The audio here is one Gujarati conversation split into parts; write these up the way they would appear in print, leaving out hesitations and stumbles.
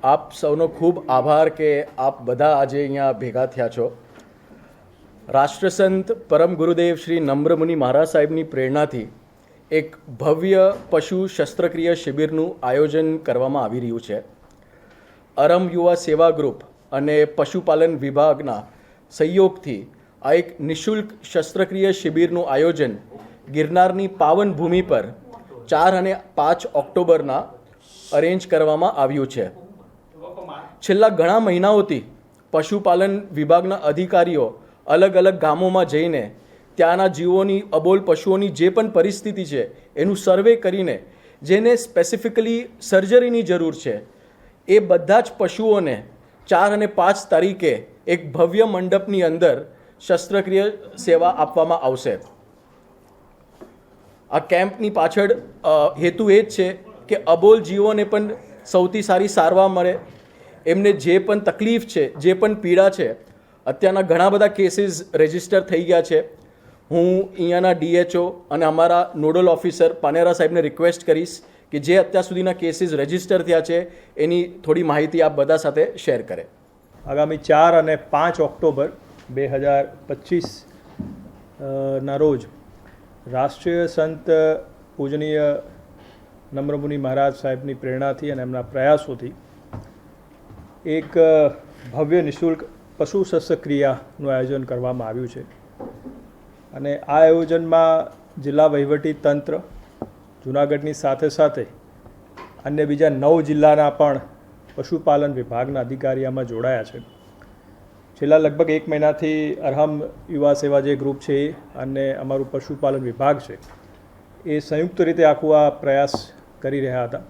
આપ સૌનો ખૂબ આભાર કે આપ બધા આજે અહીંયા ભેગા થયા છો. રાષ્ટ્રસંત પરમ ગુરુદેવ શ્રી નમ્રમુનિ મહારાજ સાહેબની પ્રેરણાથી એક ભવ્ય પશુ શસ્ત્રક્રિયા શિબિરનું આયોજન કરવામાં આવી રહ્યું છે. અરમ યુવા સેવા ગ્રુપ અને પશુપાલન વિભાગના સહયોગથી આ એક નિઃશુલ્ક શસ્ત્રક્રિયા શિબિરનું આયોજન ગિરનારની પાવન ભૂમિ પર 4 અને 5 ઓક્ટોબરના અરેન્જ કરવામાં આવ્યું છે. છેલ્લા ઘણા મહિનાઓથી પશુપાલન વિભાગના અધિકારીઓ અલગ અલગ ગામોમાં જઈને ત્યાંના જીવોની અબોલ પશુઓની જે પણ પરિસ્થિતિ છે એનું સર્વે કરીને જેને સ્પેસિફિકલી સર્જરીની જરૂર છે એ બધા જ પશુઓને 4 અને 5 તારીખે એક ભવ્ય મંડપની અંદર શસ્ત્રક્રિયા સેવા આપવામાં આવશે. આ કેમ્પની પાછળ હેતુ એ જ છે કે અબોલ જીવોને પણ સૌથી સારી સારવાર મળે, એમને જે પણ તકલીફ છે, જે પણ પીડા છે. અત્યારના ઘણા બધા કેસીસ રજિસ્ટર થઈ ગયા છે. હું અહીંયાના DHO અને અમારા નોડલ ઓફિસર પાનેરા સાહેબને રિક્વેસ્ટ કરીશ કે જે અત્યાર સુધીના કેસીસ રજિસ્ટર થયા છે એની થોડી માહિતી આપ બધા સાથે શેર કરે. આગામી 4 અને 5 ઓક્ટોબર 2025 ના રોજ રાષ્ટ્રીય સંત પૂજનીય નમ્રમુનિ મહારાજ સાહેબની પ્રેરણાથી અને એમના પ્રયાસોથી એક ભવ્ય નિઃશુલ્ક પશુ શસ્ત્રક્રિયાનું આયોજન કરવામાં આવ્યું છે. અને આ આયોજનમાં જિલ્લા વહીવટી તંત્ર, જૂનાગઢની સાથે સાથે અન્ય બીજા 9 જિલ્લાના પણ પશુપાલન વિભાગના અધિકારી આમાં જોડાયા છે. છેલ્લા લગભગ 1 મહિનાથી અરહમ યુવા સેવા જે ગ્રુપ છે અને અમારું પશુપાલન વિભાગ છે એ સંયુક્ત રીતે આખું આ પ્રયાસ કરી રહ્યા હતા.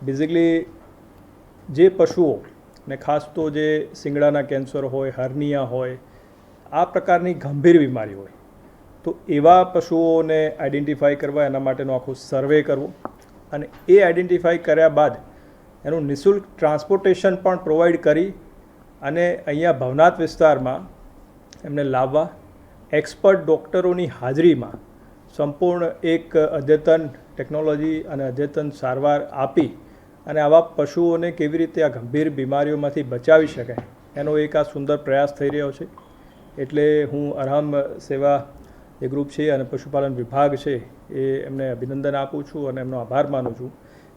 બેઝિકલી જે પશુઓ ને ખાસ તો જે શિંગડાના કેન્સર હોય, હર્નિયા હોય, આ પ્રકારની ગંભીર બીમારી હોય તો એવા પશુઓને આઈડેન્ટિફાઈ કરવા, એના માટેનો આખો સર્વે કરવો અને એ આઈડેન્ટિફાઈ કર્યા બાદ એનું નિઃશુલ્ક ટ્રાન્સપોર્ટેશન પણ પ્રોવાઈડ કરી અને અહીંયા ભવનાથ વિસ્તારમાં એમને લાવવા, એક્સપર્ટ ડૉક્ટરોની હાજરીમાં સંપૂર્ણ એક અદ્યતન ટેકનોલોજી અને અદ્યતન સારવાર આપી અને આવા પશુઓને કેવી રીતે આ ગંભીર બીમારીઓમાંથી બચાવી શકાય એનો એક આ સુંદર પ્રયાસ થઈ રહ્યો છે. એટલે હું અરહમ સેવા જે ગ્રુપ છે અને પશુપાલન વિભાગ છે એ એમને અભિનંદન આપું છું અને એમનો આભાર માનું છું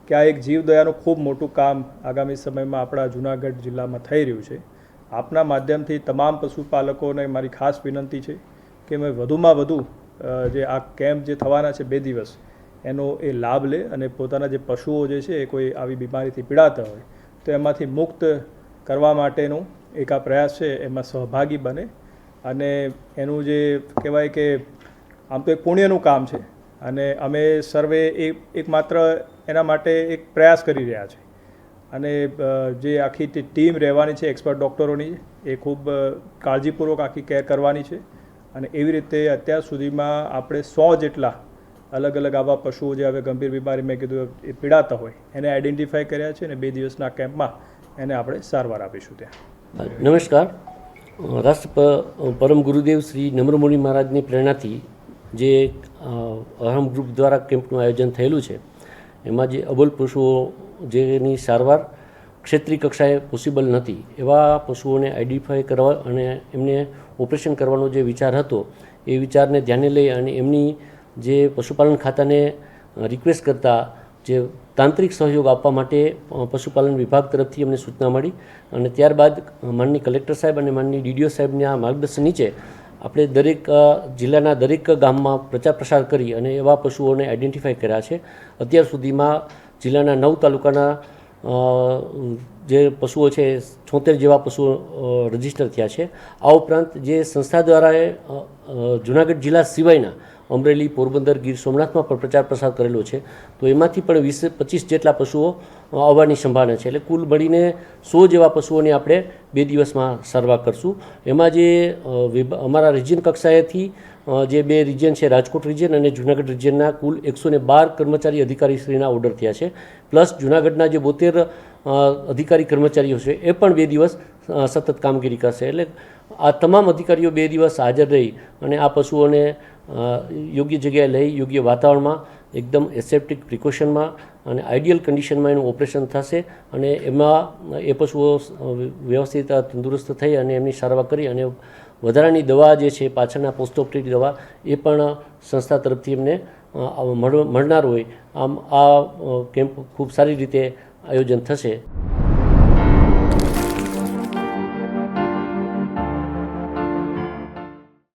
કે આ એક જીવદયાનું ખૂબ મોટું કામ આગામી સમયમાં આપણા જૂનાગઢ જિલ્લામાં થઈ રહ્યું છે. આપના માધ્યમથી તમામ પશુપાલકોને મારી ખાસ વિનંતી છે કે મેં વધુમાં વધુ જે આ કેમ્પ જે થવાના છે 2 દિવસ એનો એ લાભ લે અને પોતાના જે પશુઓ જે છે એ કોઈ આવી બીમારીથી પીડાતા હોય તો એમાંથી મુક્ત કરવા માટેનો એક આ પ્રયાસ છે એમાં સહભાગી બને. અને એનું જે કહેવાય કે આમ તો એક પુણ્યનું કામ છે અને અમે સર્વે એક માત્ર એના માટે એક પ્રયાસ કરી રહ્યા છે. અને જે આખી ટીમ રહેવાની છે એક્સપર્ટ ડૉક્ટરોની એ ખૂબ કાળજીપૂર્વક આખી કેર કરવાની છે. અને એવી રીતે અત્યાર સુધીમાં આપણે 100 જેટલા અલગ અલગ આવા પશુઓ જે હવે ગંભીર બીમારી મેં કીધું એ પીડાતા હોય એને આઈડેન્ટિફાઈ કર્યા છે અને 2 દિવસના કેમ્પમાં એને આપણે સારવાર આપીશું ત્યાં. નમસ્કાર. રાષ્ટ્ર પરમ ગુરુદેવ શ્રી નમ્રમુનિ મહારાજની પ્રેરણાથી જે અરહમ ગ્રુપ દ્વારા કેમ્પનું આયોજન થયેલું છે એમાં જે અબોલ પશુઓ જેની સારવાર ક્ષેત્રીય કક્ષાએ પોસિબલ નથી એવા પશુઓને આઈડેન્ટિફાઈ કરવા અને એમને ઓપરેશન કરવાનો જે વિચાર હતો એ વિચારને ધ્યાને લઈ અને એમની જે પશુપાલન ખાતાને રિક્વેસ્ટ કરતા જે તાંત્રિક સહયોગ આપવા માટે પશુપાલન વિભાગ તરફથી અમને સૂચના મળી અને ત્યારબાદ માનનીય કલેક્ટર સાહેબ અને માનનીય DDO સાહેબના માર્ગદર્શન નીચે આપણે દરેક જિલ્લાના દરેક ગામમાં પ્રચાર પ્રસાર કરી અને એવા પશુઓને આઈડેન્ટિફાઈ કર્યા છે. અત્યાર સુધીમાં જિલ્લાના 9 તાલુકાના જે પશુઓ છે 76 જેવા પશુઓ રજીસ્ટર થયા છે. આ ઉપરાંત જે સંસ્થા દ્વારા જૂનાગઢ જિલ્લા સિવાયના અમરેલી, પોરબંદર, ગીર સોમનાથમાં પણ પ્રચાર પ્રસાર કરેલો છે તો એમાંથી પણ 20-25 જેટલા પશુઓ આવવાની સંભાવના છે. એટલે કુલ મળીને 100 જેવા પશુઓને આપણે 2 દિવસમાં સારવાર કરશું. એમાં જે અમારા રિજિયન કક્ષાએથી જે 2 રિજિયન છે રાજકોટ રિજિયન અને જૂનાગઢ રિજિયનના કુલ 112 કર્મચારી અધિકારીશ્રીના ઓર્ડર થયા છે. પ્લસ જૂનાગઢના જે 72 અધિકારી કર્મચારીઓ છે એ પણ 2 દિવસ સતત કામગીરી કરશે. એટલે આ તમામ અધિકારીઓ 2 દિવસ હાજર રહી અને આ પશુઓને યોગ્ય જગ્યાએ લઈ યોગ્ય વાતાવરણમાં એકદમ એસેપ્ટિક પ્રિકોશનમાં અને આઈડિયલ કન્ડિશનમાં એનું ઓપરેશન થશે અને એમાં એ પશુઓ વ્યવસ્થિત તંદુરસ્ત થઈ અને એમની સારવાર કરી અને વધારાની દવા જે છે પાછળના પોસ્ટ ઓપરેટિવ દવા એ પણ સંસ્થા તરફથી એમને મળનાર હોય. આમ આ કેમ્પ ખૂબ સારી રીતે આયોજન થશે.